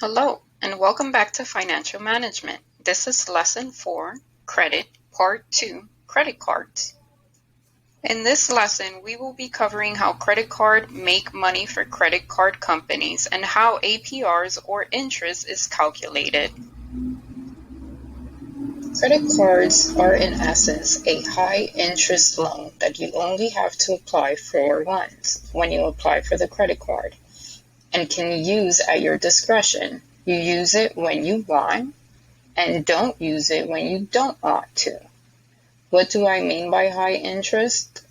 Hello, and welcome back to Financial Management. This is Lesson 4, Credit, Part 2, Credit Cards. In this lesson, we will be covering how credit cards make money for credit card companies and how APRs or interest is calculated. Credit cards are in essence a high-interest loan that you only have to apply for once when you apply for the credit card and can use at your discretion. You use it when you want and don't use it when you don't want to. What do I mean by high interest?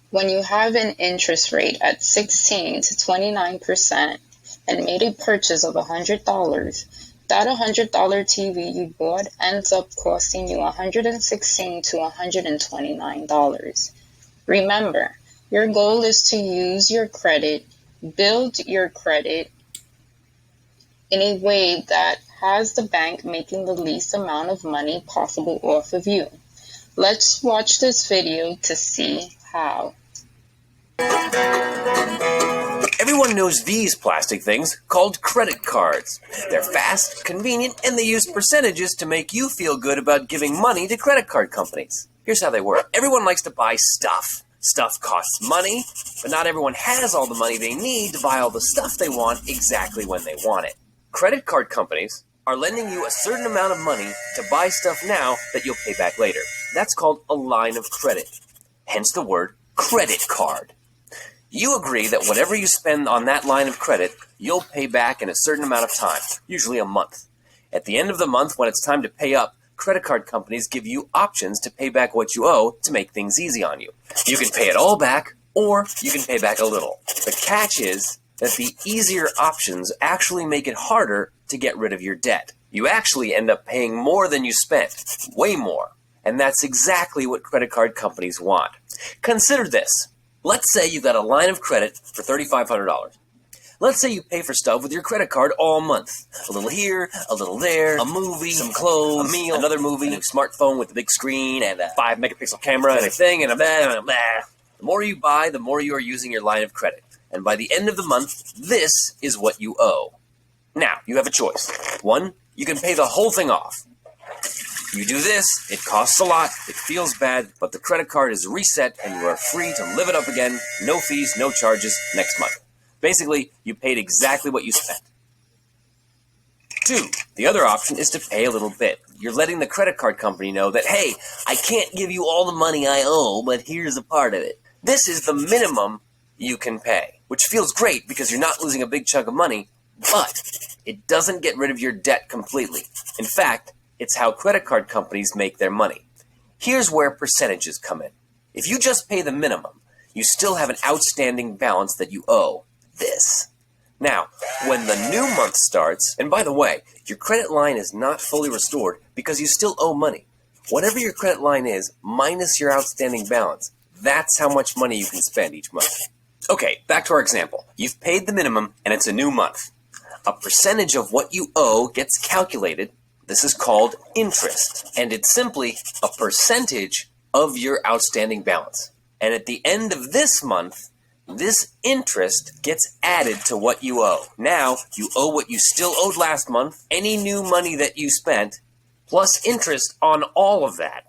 When you have an interest rate at 16 to 29% and made a purchase of $100, that $100 TV you bought ends up costing you $116 to $129. Remember, your goal is to use your credit, build your credit in a way that has the bank making the least amount of money possible off of you. Let's watch this video to see how. Everyone knows these plastic things called credit cards. They're fast, convenient, and they use percentages to make you feel good about giving money to credit card companies. Here's how they work. Everyone likes to buy stuff. Stuff costs money, but not everyone has all the money they need to buy all the stuff they want exactly when they want it. Credit card companies are lending you a certain amount of money to buy stuff now that you'll pay back later. That's called a line of credit, hence the word credit card. You agree that whatever you spend on that line of credit, you'll pay back in a certain amount of time, usually a month. At the end of the month, when it's time to pay up, credit card companies give you options to pay back what you owe to make things easy on you. You can pay it all back, or you can pay back a little. The catch is that the easier options actually make it harder to get rid of your debt. You actually end up paying more than you spent, way more. And that's exactly what credit card companies want. Consider this. Let's say you've got a line of credit for $3,500. Let's say you pay for stuff with your credit card all month. A little here, a little there, a movie, some clothes, a meal, another movie, a new smartphone with the big screen and a 5-megapixel camera and a thing and a blah, blah, blah. The more you buy, the more you are using your line of credit. And by the end of the month, this is what you owe. Now, you have a choice. One, you can pay the whole thing off. You do this, it costs a lot, it feels bad, but the credit card is reset and you are free to live it up again, no fees, no charges, next month. Basically, you paid exactly what you spent. 2, the other option is to pay a little bit. You're letting the credit card company know that, hey, I can't give you all the money I owe, but here's a part of it. This is the minimum you can pay, which feels great because you're not losing a big chunk of money, but it doesn't get rid of your debt completely. In fact, it's how credit card companies make their money. Here's where percentages come in. If you just pay the minimum, you still have an outstanding balance that you owe. This. Now, when the new month starts, and by the way, your credit line is not fully restored because you still owe money. Whatever your credit line is, minus your outstanding balance, that's how much money you can spend each month. Okay, back to our example. You've paid the minimum and it's a new month. A percentage of what you owe gets calculated. This is called interest, and it's simply a percentage of your outstanding balance. And at the end of this month, this interest gets added to what you owe. Now, you owe what you still owed last month, any new money that you spent, plus interest on all of that.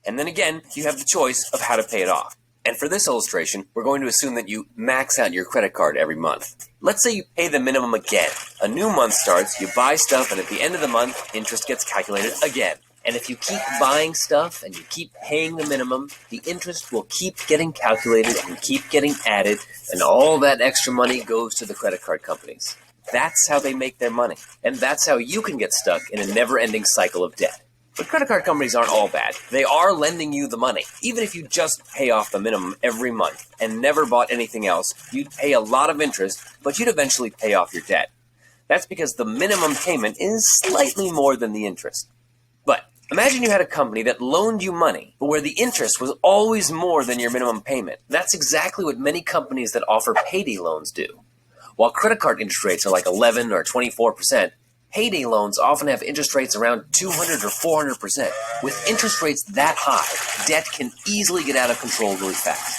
And then again, you have the choice of how to pay it off. And for this illustration, we're going to assume that you max out your credit card every month. Let's say you pay the minimum again. A new month starts, you buy stuff, and at the end of the month, interest gets calculated again. And if you keep buying stuff and you keep paying the minimum, the interest will keep getting calculated and keep getting added, and all that extra money goes to the credit card companies. That's how they make their money. And that's how you can get stuck in a never-ending cycle of debt. But credit card companies aren't all bad. They are lending you the money. Even if you just pay off the minimum every month and never bought anything else, you'd pay a lot of interest, but you'd eventually pay off your debt. That's because the minimum payment is slightly more than the interest. But imagine you had a company that loaned you money, but where the interest was always more than your minimum payment. That's exactly what many companies that offer payday loans do. While credit card interest rates are like 11 or 24%, payday loans often have interest rates around 200 or 400%. With interest rates that high, debt can easily get out of control really fast.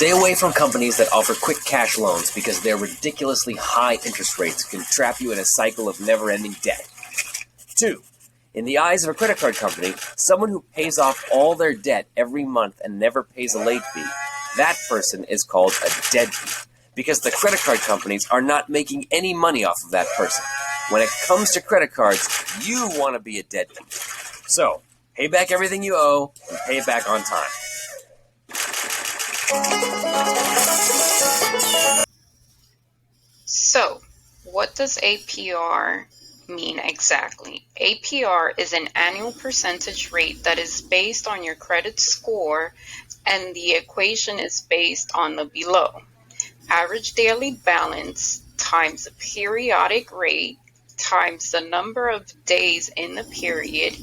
Stay away from companies that offer quick cash loans because their ridiculously high interest rates can trap you in a cycle of never-ending debt. 2. In the eyes of a credit card company, someone who pays off all their debt every month and never pays a late fee, that person is called a deadbeat, because the credit card companies are not making any money off of that person. When it comes to credit cards, you want to be a deadbeat. So, pay back everything you owe and pay it back on time. So, what does APR mean exactly? APR is an annual percentage rate that is based on your credit score, and the equation is based on the below. Average daily balance times the periodic rate times the number of days in the period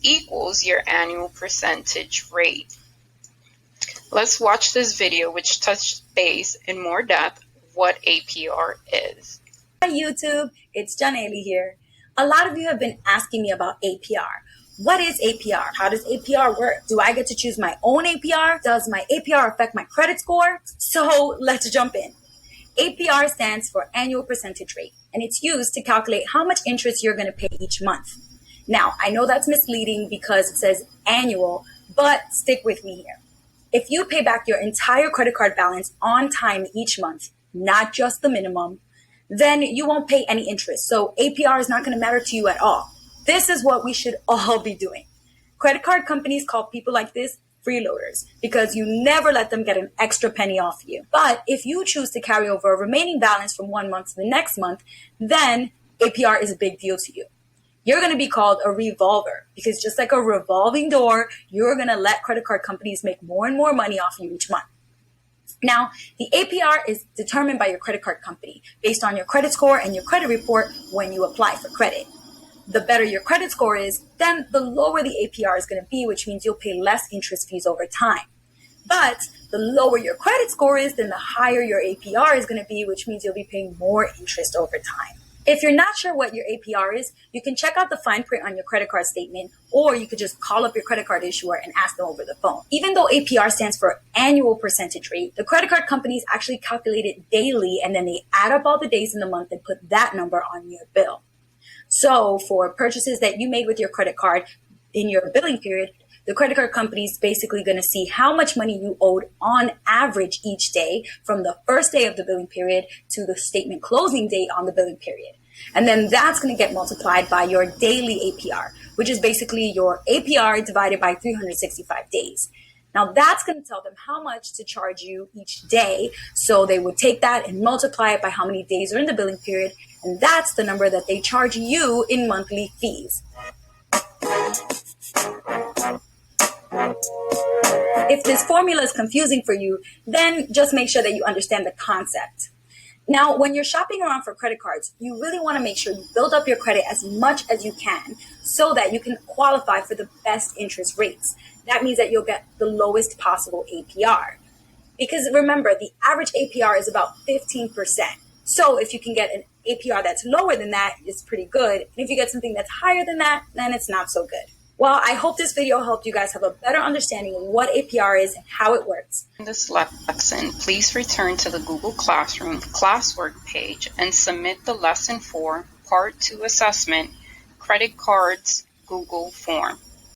equals your annual percentage rate. Let's watch this video which touched base in more depth what APR is. Hi YouTube, it's Janelle here. A lot of you have been asking me about APR. What is APR? How does APR work? Do I get to choose my own APR? Does my APR affect my credit score? So let's jump in. APR stands for annual percentage rate, and it's used to calculate how much interest you're going to pay each month. Now, I know that's misleading because it says annual, but stick with me here. If you pay back your entire credit card balance on time each month, not just the minimum, then you won't pay any interest. So APR is not going to matter to you at all. This is what we should all be doing. Credit card companies call people like this freeloaders because you never let them get an extra penny off you. But if you choose to carry over a remaining balance from one month to the next month, then APR is a big deal to you. You're going to be called a revolver because just like a revolving door, you're going to let credit card companies make more and more money off you each month. Now, the APR is determined by your credit card company based on your credit score and your credit report when you apply for credit. The better your credit score is, then the lower the APR is going to be, which means you'll pay less interest fees over time. But the lower your credit score is, then the higher your APR is going to be, which means you'll be paying more interest over time. If you're not sure what your APR is, you can check out the fine print on your credit card statement, or you could just call up your credit card issuer and ask them over the phone. Even though APR stands for annual percentage rate, the credit card companies actually calculate it daily, and then they add up all the days in the month and put that number on your bill. So for purchases that you made with your credit card in your billing period, the credit card company is basically going to see how much money you owed on average each day from the first day of the billing period to the statement closing date on the billing period. And then that's going to get multiplied by your daily APR, which is basically your APR divided by 365 days. Now that's going to tell them how much to charge you each day. So they would take that and multiply it by how many days are in the billing period. And that's the number that they charge you in monthly fees. If this formula is confusing for you, then just make sure that you understand the concept. Now, when you're shopping around for credit cards, you really want to make sure you build up your credit as much as you can so that you can qualify for the best interest rates. That means that you'll get the lowest possible APR. Because remember, the average APR is about 15%. So if you can get an APR that's lower than that, it's pretty good. And if you get something that's higher than that, then it's not so good. Well, I hope this video helped you guys have a better understanding of what APR is and how it works. In this lesson, please return to the Google Classroom classwork page and submit the Lesson 4 Part 2 assessment, Credit Cards Google form.